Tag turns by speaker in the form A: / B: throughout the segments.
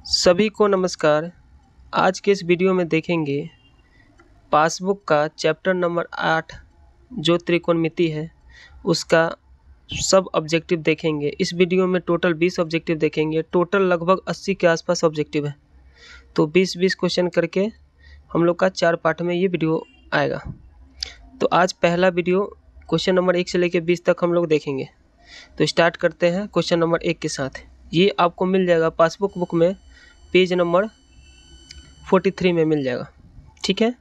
A: सभी को नमस्कार। आज के इस वीडियो में देखेंगे पासबुक का चैप्टर नंबर 8 जो त्रिकोणमिति है उसका सब ऑब्जेक्टिव देखेंगे। इस वीडियो में टोटल 20 ऑब्जेक्टिव देखेंगे। टोटल लगभग 80 के आसपास ऑब्जेक्टिव है, तो 20-20 क्वेश्चन करके हम लोग का 4 पार्ट में ये वीडियो आएगा। तो आज पहला वीडियो क्वेश्चन नंबर 1 से लेकर 20 तक हम लोग देखेंगे। तो स्टार्ट करते हैं क्वेश्चन नंबर 1 के साथ। ये आपको मिल जाएगा पासबुक बुक में, पेज नंबर 43 में मिल जाएगा। ठीक है,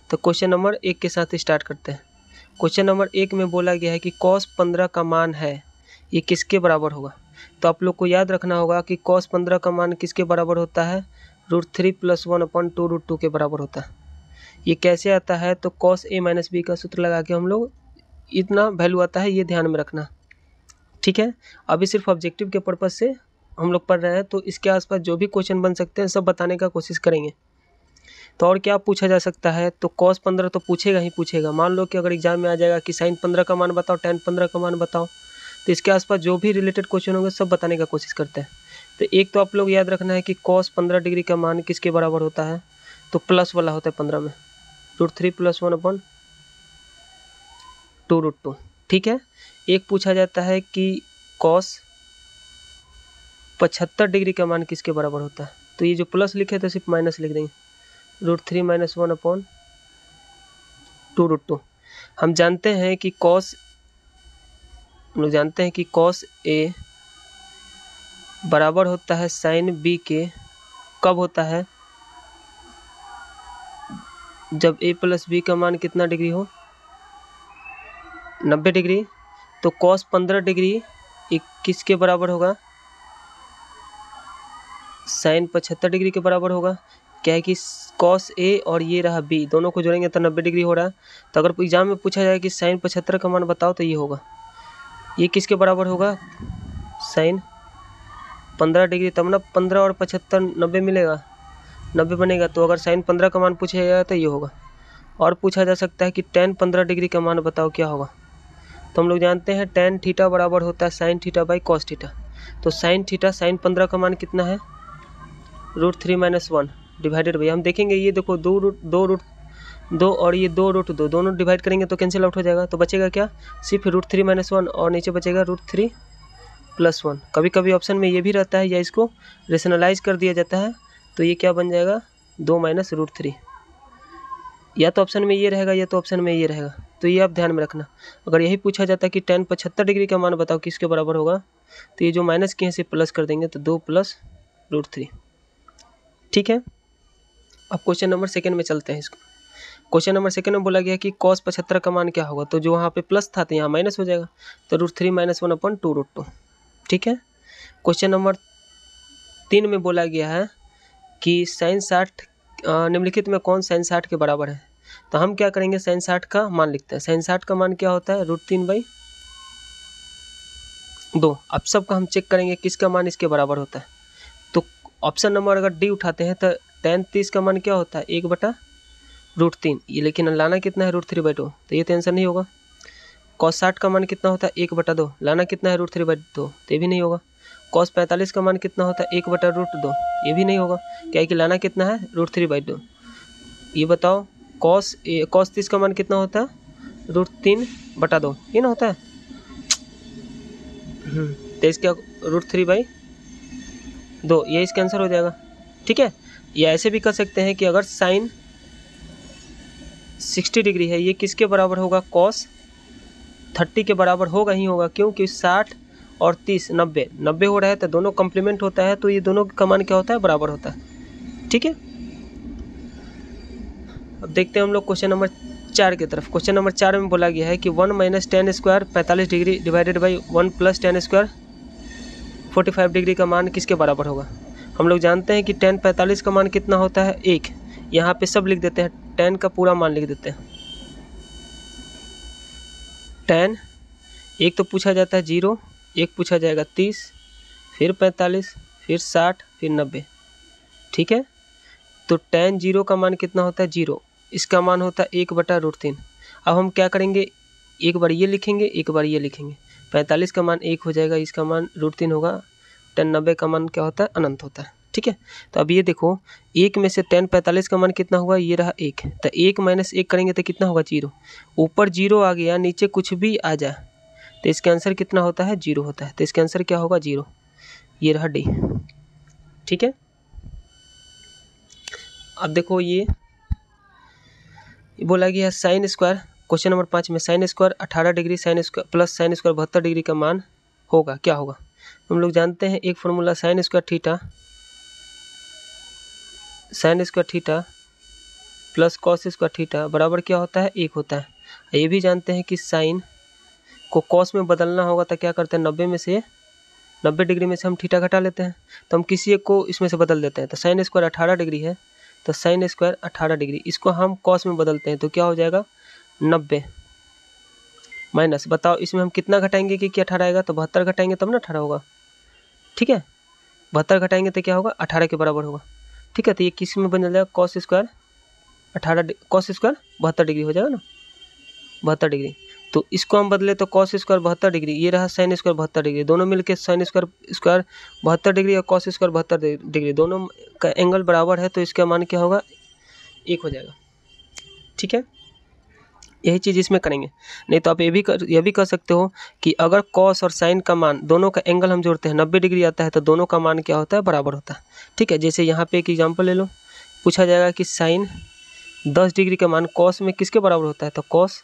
A: तो क्वेश्चन नंबर 1 के साथ स्टार्ट करते हैं। क्वेश्चन नंबर 1 में बोला गया है कि cos 15 का मान है, ये किसके बराबर होगा। तो आप लोग को याद रखना होगा कि cos 15 का मान किसके बराबर होता है, √3 + 1/2 √2 के बराबर होता है। ये कैसे आता है, तो cos a - b का सूत्र लगा के हम लोग इतना वैल्यू आता है, ये ध्यान में रखना। ठीक है, अभी सिर्फ ऑब्जेक्टिव के पर्पज से हम लोग पढ़ रहे हैं, तो इसके आसपास जो भी क्वेश्चन बन सकते हैं सब बताने का कोशिश करेंगे। तो और क्या पूछा जा सकता है, तो cos 15 तो पूछेगा ही पूछेगा। मान लो कि अगर एग्जाम में आ जाएगा कि sin 15 का मान बताओ, tan 15 का मान बताओ, तो इसके आसपास जो भी रिलेटेड क्वेश्चन होंगे सब बताने का कोशिश करते हैं। तो एक तो आप लोग याद रखना है कि cos 15 डिग्री का मान किसके बराबर होता है, तो प्लस वाला होता है 15 में, √3 + 1/2 √2। ठीक है, एक पूछा जाता है कि cos 75 डिग्री का मान किसके बराबर होता है, तो ये जो प्लस लिखे तो सिर्फ माइनस लिख देंगे, √3 - 1/2 √2। हम जानते हैं कि cos a बराबर होता है sin b के। कब होता है, जब a + b का मान कितना डिग्री हो, 90 डिग्री। तो cos 15 डिग्री किसके बराबर होगा, sin 75 डिग्री के बराबर होगा। क्या है कि cos a और ये रहा b, दोनों को जोड़ेंगे तो 90 डिग्री हो रहा है। तो अगर एग्जाम में पूछा जाए कि sin 75 का मान बताओ, तो ये होगा, ये किसके बराबर होगा, sin 15 डिग्री। तब ना 15 और 75 90 मिलेगा, 90 बनेगा। तो अगर sin 15 का मान पूछा जाए तो ये होगा। और पूछा जा सकता है कि tan 15 डिग्री का मान बताओ, क्या होगा। तो हम लोग जानते हैं tan थीटा बराबर होता है sin theta by cos theta. तो sin थीटा sin 15 का मान कितना है, √3 - 1 डिवाइडेड बाई, हम देखेंगे ये देखो 2 और ये 2 दोनों डिवाइड करेंगे तो कैंसिल आउट हो जाएगा। तो बचेगा क्या, सिर्फ √3 - 1 और नीचे बचेगा √3 + 1। कभी कभी ऑप्शन में ये भी रहता है या इसको रेशनलाइज कर दिया जाता है, तो ये क्या बन जाएगा, 2 - √3। या तो ऑप्शन में ये रहेगा या तो ऑप्शन में ये रहेगा, तो ये आप ध्यान में रखना। अगर यही पूछा जाता है कि tan 75 डिग्री का मान बताओ किसके बराबर होगा, तो ये जो माइनस किए हैं इसे प्लस कर देंगे, तो 2 + √3। ठीक है, अब क्वेश्चन नंबर 2 में चलते हैं। इसको क्वेश्चन नंबर 2 में बोला गया कि cos 75 का मान क्या होगा, तो जो वहाँ पे प्लस था तो यहाँ माइनस हो जाएगा, तो √3 - 1/2 √2। ठीक है, क्वेश्चन नंबर 3 में बोला गया है कि sin 60 निम्नलिखित में कौन sin 60 के बराबर है। तो हम क्या करेंगे, sin 60 का मान लिखते हैं। sin 60 का मान क्या होता है, √3/2। अब सबका हम चेक करेंगे किसका मान इसके बराबर होता है। तो ऑप्शन नंबर अगर डी उठाते हैं तो tan 30 का मान क्या होता है, 1/√3। ये लेकिन लाना कितना है, √3/2, तो ये टेंशन नहीं होगा। cos 60 का मान कितना होता है, 1/2, लाना कितना है, √3/2, तो ये भी नहीं होगा। cos 45 का मान कितना होता है, 1/√2, ये भी नहीं होगा। क्या है कि लाना कितना है, √3/2। ये बताओ cos 30 का मान कितना होता है, √3/2, ये ना होता है। तो इसका √3/2, ये इसका आंसर हो जाएगा। ठीक है, या ऐसे भी कर सकते हैं कि अगर sin 60 डिग्री है, ये किसके बराबर होगा, cos 30 के बराबर होगा ही होगा, क्योंकि 60 और 30 90 हो रहा है, तो दोनों कम्प्लीमेंट होता है, तो ये दोनों का मान क्या होता है, बराबर होता है। ठीक है, अब देखते हैं हम लोग क्वेश्चन नंबर 4 की तरफ। क्वेश्चन नंबर 4 में बोला गया है कि 1 - tan² 45 degree divided by 1 + tan² 45 degree का मान किसके बराबर होगा। हम लोग जानते हैं कि tan 45 का मान कितना होता है, 1। यहाँ पे सब लिख देते हैं, tan का पूरा मान लिख देते हैं। tan एक तो पूछा जाता है 0, एक पूछा जाएगा 30, फिर 45, फिर 60, फिर 90। ठीक है, तो tan 0 का मान कितना होता है, 0। इसका मान होता है 1/√3। अब हम क्या करेंगे, एक बार ये लिखेंगे, एक बार ये लिखेंगे। 45 का मान 1 हो जाएगा, इसका मान √3 होगा। tan 90 का मान क्या होता है, अनंत होता है। ठीक है। तो अब ये देखो 1 में से tan 45 का मान कितना हुआ, ये रहा 1, तो 1 - 1 करेंगे तो कितना होगा 0, ऊपर 0 आ गया, नीचे कुछ भी आ जाए तो इसका आंसर कितना होता है 0 होता है, तो इसका आंसर क्या होगा 0, ये रहा डी। ठीक है। अब देखो ये बोला गया साइन स्क्वायर, क्वेश्चन नंबर 5 में sine square 18 degree sine square plus sine square 72 degree का मान होगा, क्या होगा। हम लोग जानते हैं एक formula sine square theta plus cos square theta बराबर क्या होता है 1 होता है। ये भी जानते हैं कि साइन को कॉस में बदलना होगा तो क्या करते हैं 90 डिग्री में से हम थीटा घटा लेते हैं, तो हम किसी एक को इसमें से बदल देते हैं। तो साइन स्क्वायर 18 डिग्री है तो साइन स्क्वायर 18 डिग्री, इसको हम कॉस में बदलते हैं तो क्या हो जाएगा 90 माइनस, बताओ इसमें हम कितना घटाएंगे कि 18 आएगा, तो 72 घटाएंगे तब ना 18 होगा। ठीक है, 72 घटाएंगे तो क्या होगा 18 के बराबर होगा। ठीक है, तो ये किस में बन जाएगा कॉस स्क्वायर 72 डिग्री हो जाएगा ना, 72 डिग्री। तो इसको हम बदले तो कॉस स्क्वायर 72 डिग्री, ये रहा साइन स्क्वायर 72 डिग्री, दोनों मिलके साइन स्क्वायर 72 डिग्री और कॉस स्क्वायर 72 डिग्री दोनों का एंगल बराबर है, तो इसका मान क्या होगा 1 हो जाएगा। ठीक है, यही चीज़ इसमें करेंगे। नहीं तो आप ये भी कर सकते हो कि अगर कॉस और साइन का मान दोनों का एंगल हम जोड़ते हैं 90 डिग्री आता है तो दोनों का मान क्या होता है बराबर होता है। ठीक है, जैसे यहाँ पे एक एग्जांपल ले लो, पूछा जाएगा कि साइन 10 डिग्री का मान कॉस में किसके बराबर होता है, तो कॉस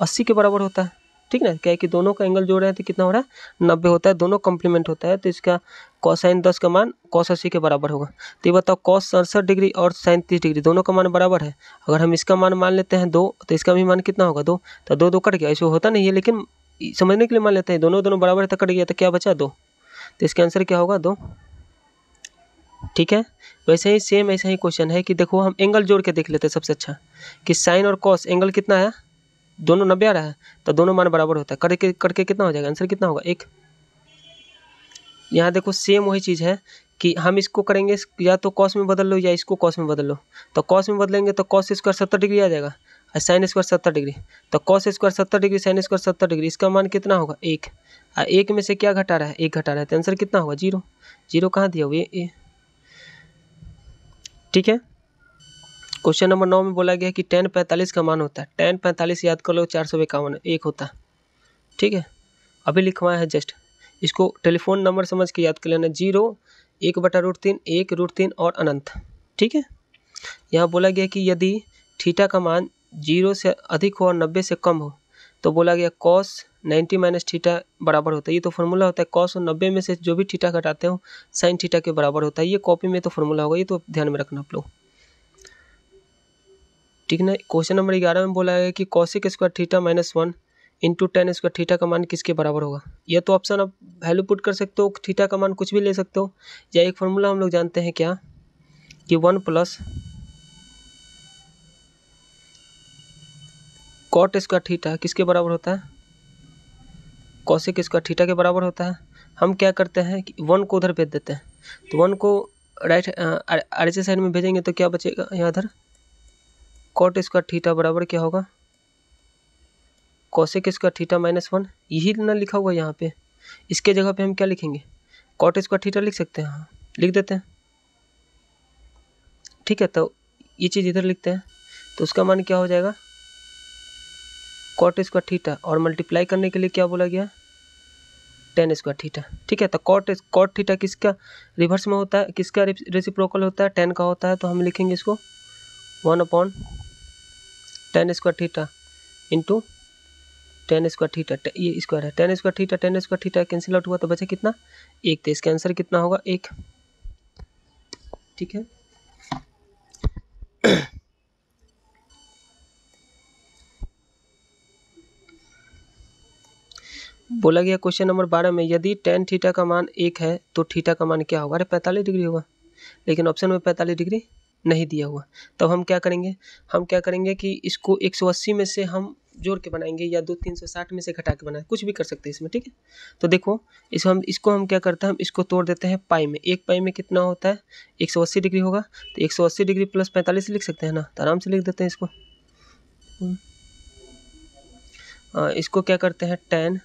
A: 80 के बराबर होता है। ठीक ना, क्या है कि दोनों का एंगल जोड़ रहे हैं तो कितना हो रहा है 90 होता है, दोनों कॉम्प्लीमेंट होता है, तो इसका कोसाइन 10 का मान कॉस 80 के बराबर होगा। तो ये बताओ कॉस 67 डिग्री और साइन 30 डिग्री दोनों का मान बराबर है, अगर हम इसका मान लेते हैं 2 तो इसका भी मान कितना होगा 2, तो 2 कट गया, ऐसे होता नहीं है लेकिन समझने के लिए मान लेते हैं, दोनों बराबर है तो कट गया, तो क्या बचा 2, तो इसका आंसर क्या होगा 2। ठीक है, वैसे ही सेम ऐसा ही क्वेश्चन है कि देखो हम एंगल जोड़ के देख लेते हैं सबसे अच्छा, कि साइन और कॉस एंगल कितना है, दोनों 90 आ रहा है तो दोनों मान बराबर होता है, करके कितना हो जाएगा, आंसर कितना होगा 1। यहाँ देखो सेम वही चीज़ है कि हम इसको करेंगे या तो कॉस में बदल लो या इसको कॉस में बदल लो, तो कॉस में बदलेंगे तो कॉस स्क्वायर 70 डिग्री आ जाएगा और साइन स्क्वायर 70 डिग्री, तो cos square 70 degree sine square 70 degree, इसका मान कितना होगा 1, और 1 में से क्या घटा रहा है 1 घटा रहा है, तो आंसर कितना होगा 0। 0 कहाँ दिया हुआ ये। ठीक है, क्वेश्चन नंबर 9 में बोला गया है कि tan 45 का मान होता है, tan 45 याद कर लो 451 1 होता है। ठीक है, अभी लिखवाया है जस्ट, इसको टेलीफोन नंबर समझ के याद कर लेना, 0 1/√3 1√3 और अनंत। ठीक है, यहाँ बोला गया कि यदि थीटा का मान 0 से अधिक हो और 90 से कम हो तो बोला गया cos 90 माइनस थीटा बराबर होता है, ये तो फॉर्मूला होता है, cos और 90 में से जो भी थीटा घटाते हो साइन थीटा के बराबर होता है, ये कॉपी में तो फॉर्मूला होगा, ये तो ध्यान में रखना आप लोग। ठीक है ना, क्वेश्चन नंबर 11 में बोला है कि cosec square theta -1 into tan square theta का मान किसके बराबर होगा। यह तो ऑप्शन आप वैल्यू पुट कर सकते हो, थीटा का मान कुछ भी ले सकते हो, या एक फॉर्मूला हम लोग जानते हैं क्या कि 1 प्लस कॉट स्क्वायर थीटा किसके बराबर होता है, कॉसिक स्क्वायर थीटा के बराबर होता है। हम क्या करते हैं कि 1 को उधर भेज देते हैं, तो 1 को राइट आरएचएस साइड में भेजेंगे तो क्या बचेगा यहाँ इधर कॉट स्क्वायर थीटा बराबर क्या होगा कॉसेक स्क्वायर थीटा -1, यही ना लिखा हुआ यहाँ पे, इसके जगह पे हम क्या लिखेंगे कॉट स्क्वायर थीटा लिख सकते हैं, हाँ लिख देते हैं। ठीक है, तो ये चीज़ इधर लिखते हैं, तो उसका मान क्या हो जाएगा कॉट स्क्वायर थीटा, और मल्टीप्लाई करने के लिए क्या बोला गया tan स्क्वायर थीटा। ठीक है, तो कॉट थीटा किसका रिवर्स में होता है, किसका रेसिप्रोकल होता है tan का होता है, तो हम लिखेंगे इसको 1/tan square theta into tan square theta, ये स्क्वायर है tan square theta cancel out हुआ तो बचा कितना 1, तो इसका आंसर कितना होगा 1। ठीक है, बोला गया क्वेश्चन नंबर 12 में यदि tan थीटा का मान 1 है तो थीटा का मान क्या होगा, अरे 45 डिग्री होगा, लेकिन ऑप्शन में 45 डिग्री नहीं दिया हुआ। तब हम क्या करेंगे कि इसको 180 में से हम जोड़ के बनाएंगे या 360 में से घटा के बनाएंगे, कुछ भी कर सकते हैं इसमें। ठीक है, तो देखो इसको हम क्या करते हैं, हम इसको तोड़ देते हैं पाई में, एक पाई में कितना होता है 180 डिग्री होगा, तो 180 डिग्री प्लस 45 लिख सकते हैं ना, तो आराम से लिख देते हैं इसको। इसको क्या करते हैं tan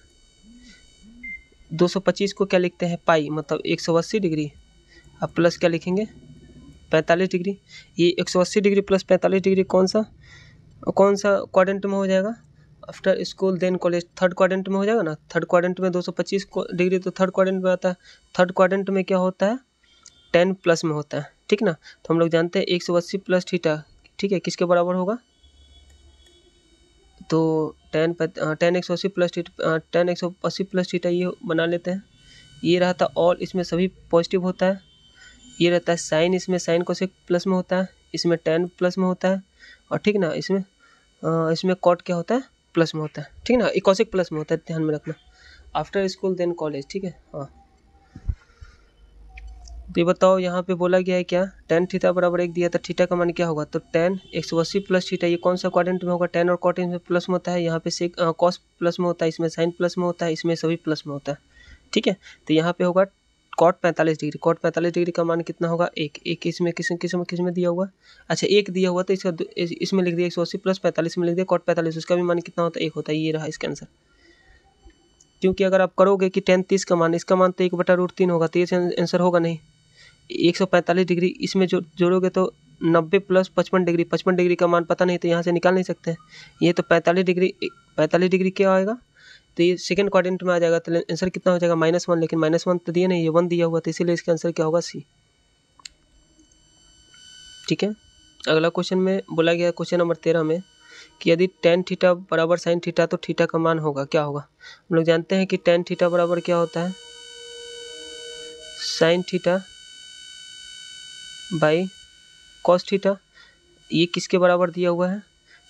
A: 225 को क्या लिखते हैं पाई, मतलब 180 डिग्री अब प्लस क्या लिखेंगे 45 डिग्री। ये 180 डिग्री प्लस 45 डिग्री कौन सा क्वाड्रेंट में हो जाएगा? After school then college third quadrant में हो जाएगा ना। थर्ड क्वाड्रेंट में 225 डिग्री तो थर्ड क्वाड्रेंट में आता है। थर्ड क्वाड्रेंट में क्या होता है 10 प्लस में होता है, ठीक ना। तो हम लोग जानते हैं 180 प्लस थीटा, ठीक है, किसके बराबर होगा? तो 10 180 प्लस थीटा 10 180 प्लस थीटा ये बना लेते हैं। ये रहता और इसमें सभी पॉजिटिव होता है। ये रहता है साइन, इसमें साइन कोसेक प्लस में होता है, इसमें टेन प्लस में होता है, और ठीक ना इसमें कॉट क्या होता है प्लस में होता है, ठीक ना। कोसेक प्लस में होता है, ध्यान में रखना। आफ्टर स्कूल देन कॉलेज, ठीक है। हाँ तो ये बताओ यहाँ पे बोला गया है क्या टेन थीटा बराबर 1 दिया था, थीटा का मान क्या होगा? तो टेन 180 प्लस थीटा ये कौन सा क्वाड्रेंट में होगा? टेन और कॉट में प्लस में होता है, यहाँ पे सेक कॉस प्लस में होता है, इसमें साइन प्लस में होता है, इसमें सभी प्लस में होता है, ठीक है। तो यहाँ पे होगा कॉट 45 डिग्री। कॉट 45 डिग्री का मान कितना होगा? एक इसमें किस में दिया हुआ? अच्छा एक दिया हुआ तो इसमें लिख दिया 180 प्लस 45 में लिख दिया कॉट 45, उसका भी मान कितना होता है? 1 होता है। ये रहा इसका आंसर। क्योंकि अगर आप करोगे कि टेन 30 का मान, इसका मान तो 1/√3 होगा, तो ये आंसर होगा नहीं। 145 डिग्री इसमें जोड़ोगे तो 90 प्लस 55 डिग्री, 55 डिग्री का मान पता नहीं तो यहाँ से निकाल नहीं सकते हैं। ये तो 45 डिग्री क्या आएगा? तो ये सेकंड क्वाड्रेंट में आ जाएगा, तो आंसर कितना हो जाएगा? -1। लेकिन -1 तो दिया नहीं, ये 1 दिया हुआ, तो इसीलिए इसका आंसर क्या होगा? सी, ठीक है। अगला क्वेश्चन में बोला गया क्वेश्चन नंबर 13 में कि यदि टेन थीटा बराबर साइन थीटा तो थीटा का मान होगा क्या होगा? हम लोग जानते हैं कि टेन थीटा बराबर क्या होता है? Sine theta by cos theta. ये किसके बराबर दिया हुआ है?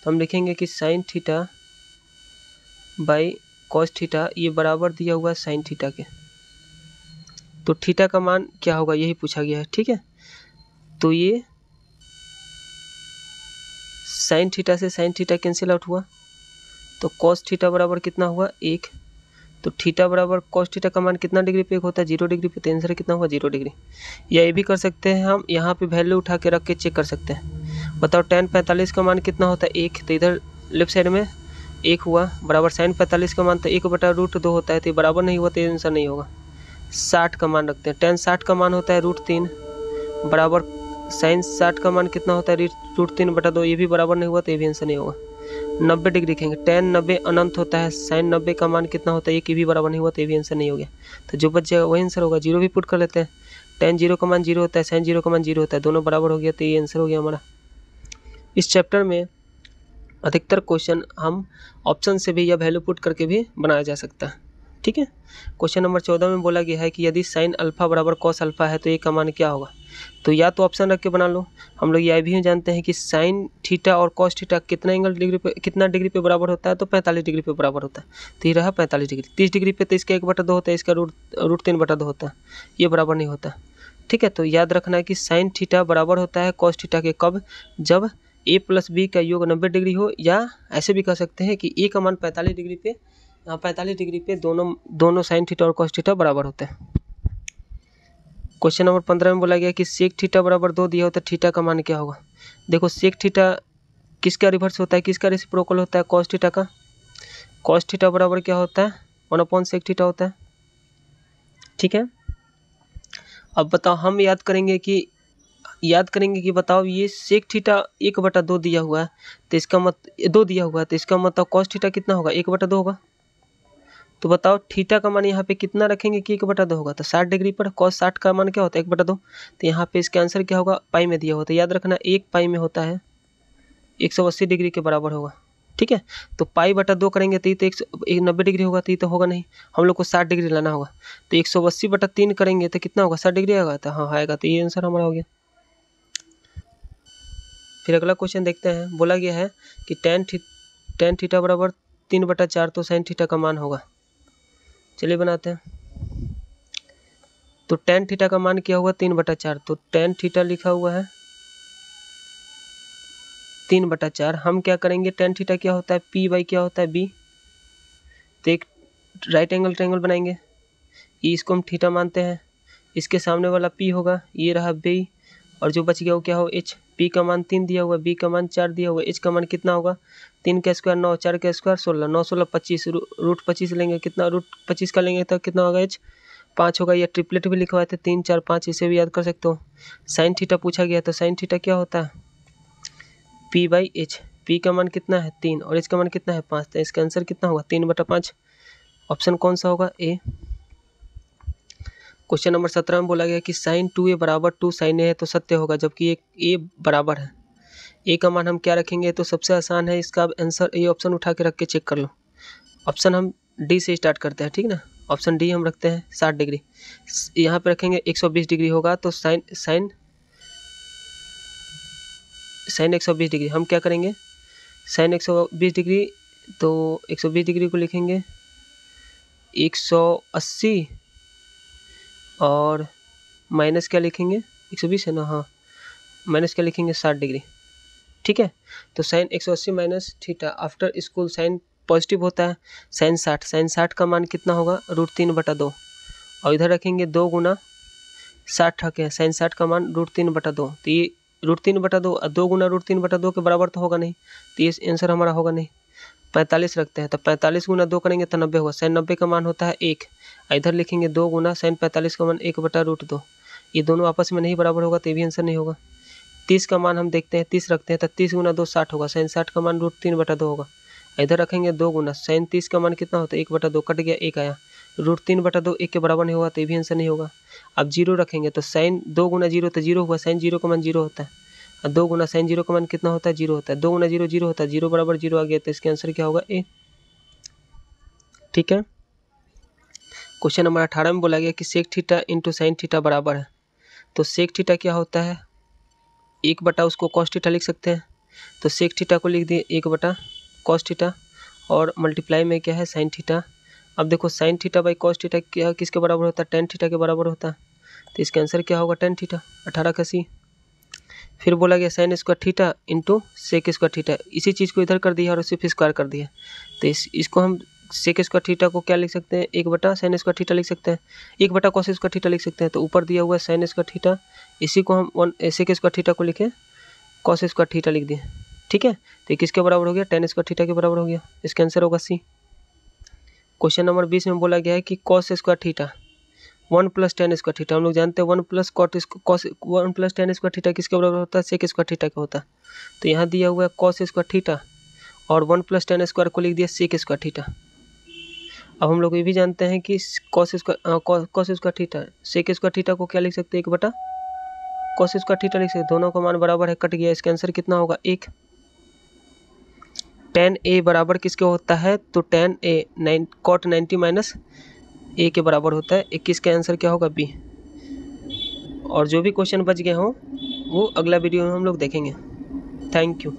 A: तो हम लिखेंगे कि sine theta by cos theta ये बराबर दिया हुआ है साइन थीटा के। तो थीटा का मान क्या होगा यही पूछा गया है, ठीक है। तो ये साइन थीटा से साइन थीटा कैंसिल आउट हुआ, तो कॉस थीटा बराबर कितना हुआ? 1। तो थीटा बराबर कॉस थीटा का मान कितना डिग्री पे होता है? 0 डिग्री पे। तो आंसर कितना हुआ? 0 डिग्री। या ये भी कर सकते हैं हम, यहाँ पे वैल्यू उठा के रख के चेक कर सकते हैं। बताओ टेन 45 का मान कितना होता है? 1। तो इधर लेफ्ट साइड में 1 हुआ, बराबर साइन 45 का मान तो 1/√2 होता है, तो ये बराबर नहीं हुआ, तो ये आंसर नहीं होगा। 60 का मान रखते हैं, टेन 60 का मान होता है √3, बराबर साइन 60 का मान कितना होता है? √3/2, ये भी बराबर नहीं हुआ, तो ये भी आंसर नहीं होगा। 90 डिग्री लिखेंगे, टेन 90 अनंत होता है, साइन 90 का मान कितना होता है? ये भी बराबर नहीं हुआ, तो ये भी आंसर नहीं हो गया। तो जो बच जाएगा वही आंसर होगा। 0 भी पुट कर लेते हैं, टेन 0 का मान 0 होता है, साइन 0 का मान 0 होता है, दोनों बराबर हो गया, तो ये आंसर हो गया हमारा। इस चैप्टर में अधिकतर क्वेश्चन हम ऑप्शन से भी या वैल्यू पुट करके भी बनाया जा सकता है, ठीक है। क्वेश्चन नंबर 14 में बोला गया है कि यदि साइन अल्फा बराबर कॉस अल्फा है तो ये का मान क्या होगा? तो या तो ऑप्शन रख के बना लो। हम लोग यह भी जानते हैं कि साइन थीटा और कॉस थीटा कितना डिग्री पे बराबर होता है? तो 45 डिग्री पे बराबर होता है। तो ये रहा 45 डिग्री। 30 डिग्री पे तो इसका 1/2 होता है, इसका √3/2 होता है, ये बराबर नहीं होता, ठीक है। तो याद रखना है कि साइन थीटा बराबर होता है कॉस थीटा के कब? जब a प्लस बी का योग 90 डिग्री हो, या ऐसे भी कह सकते हैं कि a का मान 45 डिग्री पे दोनों साइन थीटा और कॉस थीटा बराबर होते हैं। क्वेश्चन नंबर 15 में बोला गया कि सेक थीटा बराबर 2 दिया हो तो थीटा का मान क्या होगा? देखो सेक थीटा किसका रिवर्स होता है, किसका रेसिप्रोकल होता है? कॉस थीटा का। कॉस थीटा बराबर क्या होता है? 1/सेक थीटा होता है, ठीक है। अब बताओ हम याद करेंगे कि बताओ ये सेक थीटा 1/2 दिया हुआ है, तो इसका मतलब 2 दिया हुआ है, तो इसका मतलब कॉस थीटा कितना होगा? 1/2 होगा। तो बताओ थीटा का मान यहाँ पे कितना रखेंगे कि 1/2 होगा? तो 60 डिग्री पर कॉस 60 का मान क्या होता है? 1/2। तो यहाँ पे इसका आंसर क्या होगा? पाई में दिया होता है, याद रखना 1 पाई में होता है 180 डिग्री के बराबर होगा, ठीक है। तो पाई/2 करेंगे तो ये तो 90 डिग्री होगा, तो ये तो होगा नहीं, हम लोग को 60 डिग्री लाना होगा। तो 180/3 करेंगे तो कितना होगा? 60 डिग्री आएगा। तो हाँ आएगा, तो ये आंसर हमारा हो गया। फिर अगला क्वेश्चन देखते हैं। बोला गया है कि टेन थीटा बराबर 3/4 तो साइन थीटा का मान होगा। चलिए बनाते हैं। तो टेन थीटा का मान क्या हुआ? 3/4। तो टेन थीटा लिखा हुआ है 3/4। हम क्या करेंगे? टेन थीटा क्या होता है? p/, क्या होता है? b। तो एक राइट एंगल ट्रायंगल बनाएंगे, इसको हम थीटा मानते हैं, इसके सामने वाला p होगा, ये रहा b, और जो बच गया वो क्या हो? h। p का मान 3 दिया हुआ, b का मान 4 दिया हुआ, h का मान कितना होगा? 3 का स्क्वायर 9, 4 का स्क्वायर 16, 9 16 25, √25 लेंगे, कितना √25 का लेंगे तो कितना होगा? h 5 होगा, या ट्रिपलेट भी लिखवाए थे 3 4 5, इसे भी याद कर सकते हो। साइन थीटा पूछा गया तो साइन थीटा क्या होता है P/H। P का मान कितना है 3 और H का मान कितना है 5, तो इसका आंसर कितना होगा 3/5। ऑप्शन कौन सा होगा ए। क्वेश्चन नंबर 17 में बोला गया कि साइन 2A बराबर 2 साइन ए है तो सत्य होगा, जबकि एक ए बराबर है। ए का मान हम क्या रखेंगे, तो सबसे आसान है इसका आंसर ए ऑप्शन उठा के रख के चेक कर लो। ऑप्शन हम डी से स्टार्ट करते हैं, ठीक ना। ऑप्शन डी हम रखते हैं 60 डिग्री, यहाँ पे रखेंगे 120 डिग्री होगा, तो साइन 120 डिग्री हम क्या करेंगे, साइन 120 डिग्री, तो 120 डिग्री को लिखेंगे 180 और माइनस क्या लिखेंगे 120 है ना, हाँ माइनस क्या लिखेंगे 60 डिग्री, ठीक है। तो sine 180 minus theta after school sine positive होता है, साइन 60 का मान कितना होगा √3/2, और इधर रखेंगे 2 गुना 60 है, साइन 60 का मान √3/2, तो ये √3/2 2 गुना √3/2 के बराबर तो होगा नहीं, तो ये आंसर हमारा होगा नहीं। 45 रखते हैं, तो 45 गुना 2 करेंगे तो 90 होगा, साइन 90 का मान होता है 1, इधर लिखेंगे 2 गुना साइन 45 का मान 1/√2, ये दोनों आपस में नहीं बराबर होगा, तो ये भी आंसर नहीं होगा। 30 का मान हम देखते हैं 30 रखते हैं, तो 30 गुना 2 60 होगा, साइन 60 का मान √3/2 होगा, इधर रखेंगे 2 गुना साइन 30 का मान कितना होता है 1/2, कट गया 1 आया, √3/2 1 के बराबर नहीं होगा, तो ये भी आंसर नहीं होगा। अब 0 रखेंगे, तो साइन 2 गुना 0 तो 0 हुआ, साइन 0 का मान 0 होता है, और 2 गुना साइन 0 का मान कितना होता है 0 होता है, 2 गुना 0 0 होता है, 0 बराबर 0 आ गया, तो इसके आंसर क्या होगा ए, ठीक है। क्वेश्चन नंबर 18 में बोला गया कि sec theta into sine theta बराबर है, तो सेक थीटा क्या होता है 1/, उसको कॉस थीटा लिख सकते हैं, तो सेक थीटा को लिख दिए 1/, कॉस थीटा, और मल्टीप्लाई में क्या है साइन थीटा। अब देखो sine theta by cos theta क्या किसके बराबर होता है, टेन थीटा के बराबर होता है, तो इसका आंसर क्या होगा टेन थीटा, 18 का सी। फिर बोला गया sine square theta into sec square theta, इसी चीज़ को इधर कर दिया और सिर्फ स्क्वायर कर दिया, तो इसको हम सेक स्क्वायर थीटा को क्या लिख सकते हैं 1/, साइन स्क्वायर थीटा लिख सकते हैं, 1/, कॉस स्क्वायर थीटा लिख सकते हैं, तो ऊपर दिया हुआ है साइन स्क्वायर थीटा, इसी को हम सेक स्क्वायर थीटा को लिखे कॉस स्क्वायर थीटा लिख दिए, ठीक है। तो किसके बराबर हो गया टेन स्क्वायर थीटा के बराबर हो गया, इसका आंसर होगा सी। क्वेश्चन नंबर 20 में बोला गया है कि cos square theta 1 + tan square theta, हम लोग जानते हैं 1 + cos 1 + tan स्क्वायर थीटा किसके बराबर होता है सेक स्क्वायर थीटा का होता है, तो यहाँ दिया हुआ है कॉस स्क्वायर थीटा और 1 + tan स्क्वायर को लिख दिया सेक स्क्वायर थीटा। अब हम लोग ये भी जानते हैं कि cos square theta sec square theta को क्या लिख सकते हैं 1/, कॉस स्क्वायर थीटा लिख सकते, दोनों का मान बराबर है, कट गया, इसका आंसर कितना होगा 1। tan A बराबर किसके होता है, तो tan A cot 90 माइनस ए के बराबर होता है, 21 का आंसर क्या होगा बी। और जो भी क्वेश्चन बच गए हों वो अगला वीडियो में हम लोग देखेंगे। Thank you.